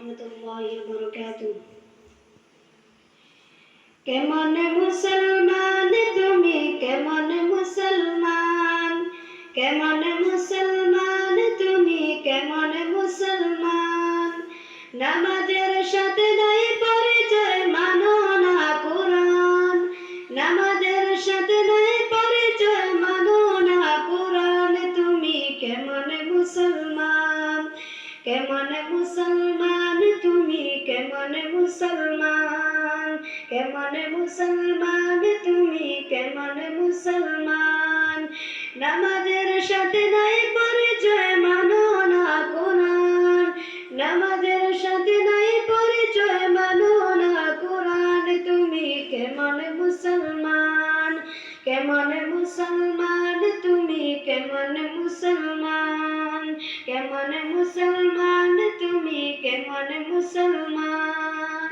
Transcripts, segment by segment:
রহমতুল্লাহি ওয়া বারাকাতুহু। কেমন মুসলমান তুমি, কেমন মুসলমান, কেমন মুসলমান তুমি, কেমন মুসলমান। নামাজের সাথে নাই পরিচয়, মানো না কুরআন। নামাজের সাথে নাই পরিচয়, মানো না কুরআন। তুমি কেমন মুসলমান, কেমন মুসলমান তুমি, কেমন মুসলমান, কেমন মুসলমান তুমি, কেমন মুসলমান। নামাজের সাথে নাই পরিচয়, মানো না কুরআন। নামাজের সাথে নাই পরিচয়, মানো না কুরআন। তুমি কেমন মুসলমান, কেমন মুসলমান তুমি, কেমন মুসলমান, কেমন মুসলমান তুমি, কেমন মুসলমান।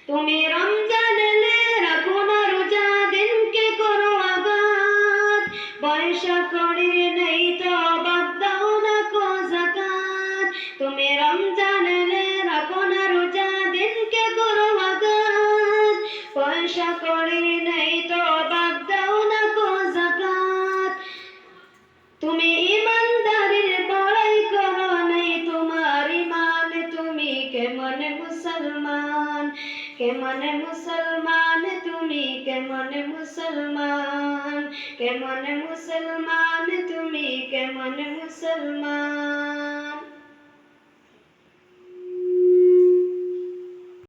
তুমি রমজান এলে রাখো না রোজা, দিনকে করো আবাদ। পয়সা কড়ি নেই তো বাদ দাও না কো যাকাত। তুমি রমজান এলে রাখো না রোজা, দিনকে করো আবাদ। পয়সা কড়ি নেই তো বাদ দাও না কো যাকাত। তুমি ইমানদারির বড়াই করো নাই তোমার ইমান। তুমি কেমন মুসলমান, কেমন মুসলমান তুমি, কেমন মুসলমান, কেমন মুসলমান তুমি, কেমন মুসলমান।